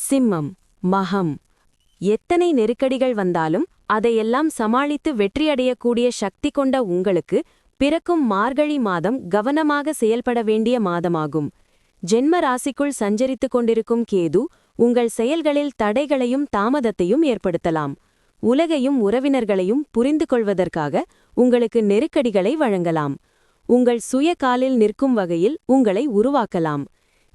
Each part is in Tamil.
சிம்மம். மகம். எத்தனை நெருக்கடிகள் வந்தாலும் அதையெல்லாம் சமாளித்து வெற்றியடையக்கூடிய சக்தி கொண்ட உங்களுக்கு பிறக்கும் மார்கழி மாதம் கவனமாக செயல்பட வேண்டிய மாதமாகும். ஜென்ம ராசிக்குள் சஞ்சரித்துக் கொண்டிருக்கும் கேது உங்கள் செயல்களில் தடைகளையும் தாமதத்தையும் ஏற்படுத்தலாம். உலகையும் உறவினர்களையும் புரிந்து கொள்வதற்காக உங்களுக்கு நெருக்கடிகளை வழங்கலாம். உங்கள் சுய காலில் நிற்கும் வகையில் உங்களை உருவாக்கலாம்.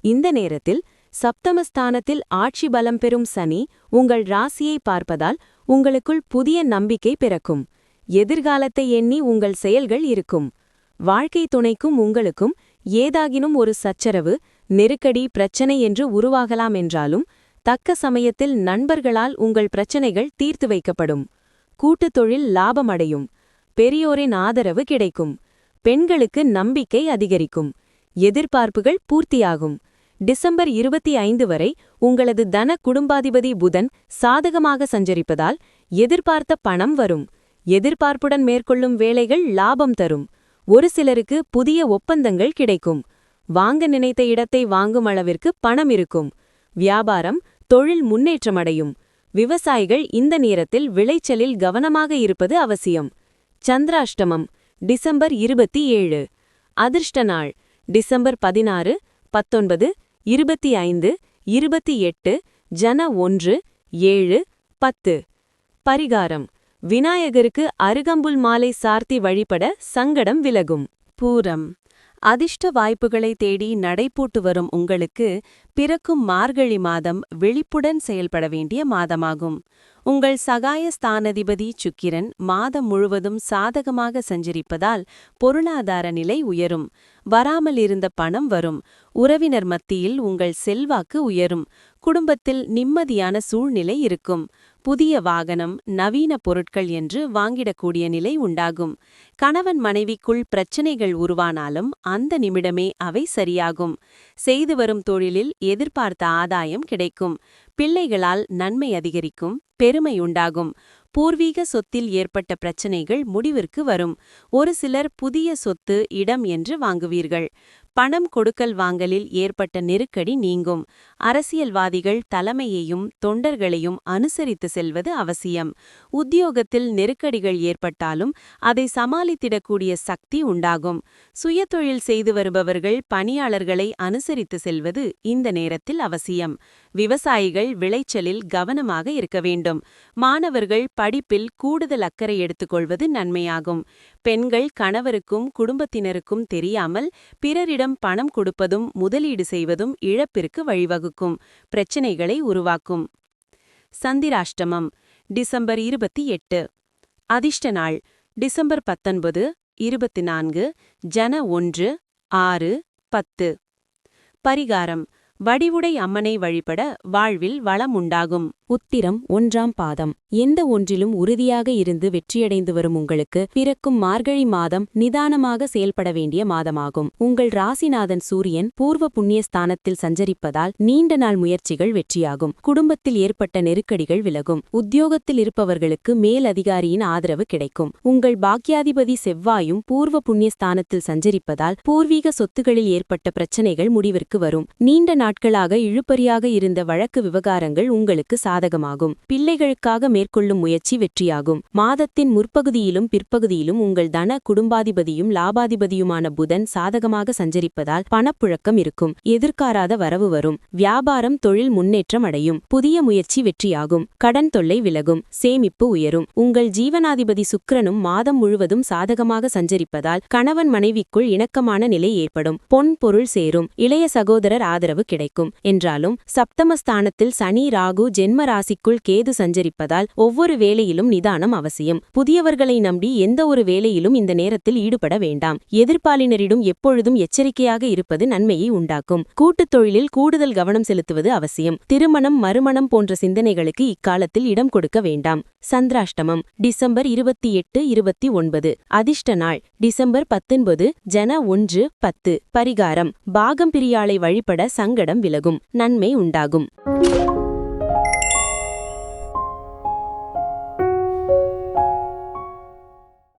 இந்த நேரத்தில் சப்தமஸ்தானத்தில் ஆட்சி பலம் பெறும் சனி உங்கள் ராசியை பார்ப்பதால் உங்களுக்குள் புதிய நம்பிக்கை பிறக்கும். எதிர்காலத்தை எண்ணி உங்கள் செயல்கள் இருக்கும். வாழ்க்கை துணைக்கும் உங்களுக்கும் ஏதாகினும் ஒரு சச்சரவு, நெருக்கடி, பிரச்சனை என்று உருவாகலாம் என்றாலும் தக்க சமயத்தில் நண்பர்களால் உங்கள் பிரச்சனைகள் தீர்த்து வைக்கப்படும். கூட்டுத் தொழில் லாபமடையும். பெரியோரின் ஆதரவு கிடைக்கும். பெண்களுக்கு நம்பிக்கை அதிகரிக்கும். எதிர்பார்ப்புகள் பூர்த்தியாகும். டிசம்பர் 25 வரை உங்களது தன குடும்பாதிபதி புதன் சாதகமாக சஞ்சரிப்பதால் எதிர்பார்த்த பணம் வரும். எதிர்பார்ப்புடன் மேற்கொள்ளும் வேலைகள் லாபம் தரும். ஒரு சிலருக்கு புதிய ஒப்பந்தங்கள் கிடைக்கும். வாங்க நினைத்த இடத்தை வாங்கும் அளவிற்கு பணம் இருக்கும். வியாபாரம், தொழில் முன்னேற்றமடையும். விவசாயிகள் இந்த நேரத்தில் விளைச்சலில் கவனமாக இருப்பது அவசியம். சந்திராஷ்டமம். டிசம்பர் 27. அதிர்ஷ்ட நாள் டிசம்பர் 16, 19, 25, 28, ஜன 1, 7, 10. பரிகாரம்: விநாயகருக்கு அருகம்புல் மாலை சார்த்தி வழிபட சங்கடம் விலகும். பூரம். அதிர்ஷ்ட வாய்ப்புகளை தேடி நடைபோட்டு வரும் உங்களுக்கு பிறக்கும் மார்கழி மாதம் விழிப்புடன் செயல்பட வேண்டிய மாதமாகும். உங்கள் சகாய ஸ்தானாதிபதி சுக்கிரன் மாதம் முழுவதும் சாதகமாக சஞ்சரிப்பதால் பொருளாதார நிலை உயரும். வராமல் இருந்த பணம் வரும். உறவினர் மத்தியில் உங்கள் செல்வாக்கு உயரும். குடும்பத்தில் நிம்மதியான சூழ்நிலை இருக்கும். புதிய வாகனம், நவீன பொருட்கள் என்று வாங்கிடக்கூடிய நிலை உண்டாகும். கணவன் மனைவிக்குள் பிரச்சனைகள் உருவானாலும் அந்த நிமிடமே அவை சரியாகும். செய்து வரும் தொழிலில் எதிர்பார்த்த ஆதாயம் கிடைக்கும். பிள்ளைகளால் நன்மை அதிகரிக்கும். பெருமை உண்டாகும். பூர்வீக சொத்தில் ஏற்பட்ட பிரச்சனைகள் முடிவிற்கு வரும். ஒரு சிலர் புதிய சொத்து, இடம் என்று வாங்குவீர்கள். பணம் கொடுக்கல் வாங்கலில் ஏற்பட்ட நெருக்கடி நீங்கும். அரசியல்வாதிகள் தலைமையையும் தொண்டர்களையும் அனுசரித்து செல்வது அவசியம். உத்தியோகத்தில் நெருக்கடிகள் ஏற்பட்டாலும் அதை சமாளித்திடக்கூடிய சக்தி உண்டாகும். சுயதொழில் செய்து வருபவர்கள் பணியாளர்களை அனுசரித்து செல்வது இந்த நேரத்தில் அவசியம். விவசாயிகள் விளைச்சலில் கவனமாக இருக்க வேண்டும். மாணவர்கள் படிப்பில் கூடுதல் அக்கறை எடுத்துக்கொள்வது நன்மையாகும். பெண்கள் கணவருக்கும் குடும்பத்தினருக்கும் தெரியாமல் பிறரிடம் பணம் கொடுப்பதும் முதலீடு செய்வதும் இழப்பிற்கு வழிவகுக்கும். பிரச்சினைகளை உருவாக்கும். சந்திராஷ்டமம். டிசம்பர் 28. அதிர்ஷ்ட நாள் டிசம்பர் 19, 24, ஜன 1, 6, 10. பரிகாரம்: வடிவுடை அம்மனை வழிபட வாழ்வில் வளம் உண்டாகும். உத்திரம் 1ஆம் பாதம். எந்த ஒன்றிலும் உறுதியாக இருந்து வெற்றியடைந்து வரும் உங்களுக்கு பிறக்கும் மார்கழி மாதம் நிதானமாக செயல்பட வேண்டிய மாதமாகும். உங்கள் ராசிநாதன் சூரியன் பூர்வ புண்ணியஸ்தானத்தில் சஞ்சரிப்பதால் நீண்ட நாள் முயற்சிகள் வெற்றியாகும். குடும்பத்தில் ஏற்பட்ட நெருக்கடிகள் விலகும். உத்தியோகத்தில் இருப்பவர்களுக்கு மேல் அதிகாரியின் ஆதரவு கிடைக்கும். உங்கள் பாக்கியாதிபதி செவ்வாயும் பூர்வ புண்ணியஸ்தானத்தில் சஞ்சரிப்பதால் பூர்வீக சொத்துகளில் ஏற்பட்ட பிரச்சனைகள் முடிவிற்கு வரும். நீண்ட நாட்களாக இழுபறியாக இருந்த வழக்கு விவகாரங்கள் உங்களுக்கு சாதகமாகும். பிள்ளைகளுக்காக மேற்கொள்ளும் முயற்சி வெற்றியாகும். மாதத்தின் முற்பகுதியிலும் பிற்பகுதியிலும் உங்கள் தன குடும்பாதிபதியும் லாபாதிபதியுமான புதன் சாதகமாக சஞ்சரிப்பதால் பணப்புழக்கம் இருக்கும். எதிர்பாராத வரவு வரும். வியாபாரம், தொழில் முன்னேற்றம் அடையும். புதிய முயற்சி வெற்றியாகும். கடன் தொல்லை விலகும். சேமிப்பு உயரும். உங்கள் ஜீவனாதிபதி சுக்கிரனும் மாதம் முழுவதும் சாதகமாக சஞ்சரிப்பதால் கணவன் மனைவிக்குள் இணக்கமான நிலை ஏற்படும். பொன் பொருள் சேரும். இளைய சகோதரர் ஆதரவு கிடைக்கும். என்றாலும் சப்தமஸ்தானத்தில் சனி, ராகு, ஜென்ம ராசிக்குள் கேது சஞ்சரிப்பதால் ஒவ்வொரு வேலையிலும் நிதானம் அவசியம். புதியவர்களை நம்பி எந்த ஒரு வேலையிலும் இந்த நேரத்தில் ஈடுபட வேண்டாம். எதிர்ப்பாளினரிடம் எப்பொழுதும் எச்சரிக்கையாக இருப்பது நன்மையை உண்டாக்கும். கூட்டுத் தொழிலில் கூடுதல் கவனம் செலுத்துவது அவசியம். திருமணம், மறுமணம் போன்ற சிந்தனைகளுக்கு இக்காலத்தில் இடம் கொடுக்க வேண்டாம். சந்திராஷ்டமம். டிசம்பர் 28, 29. அதிர்ஷ்ட நாள் டிசம்பர் 19, ஜன 1, 10. பரிகாரம்: பாகம் பிரியாளை வழிபட சங்கடம் விலகும். நன்மை உண்டாகும்.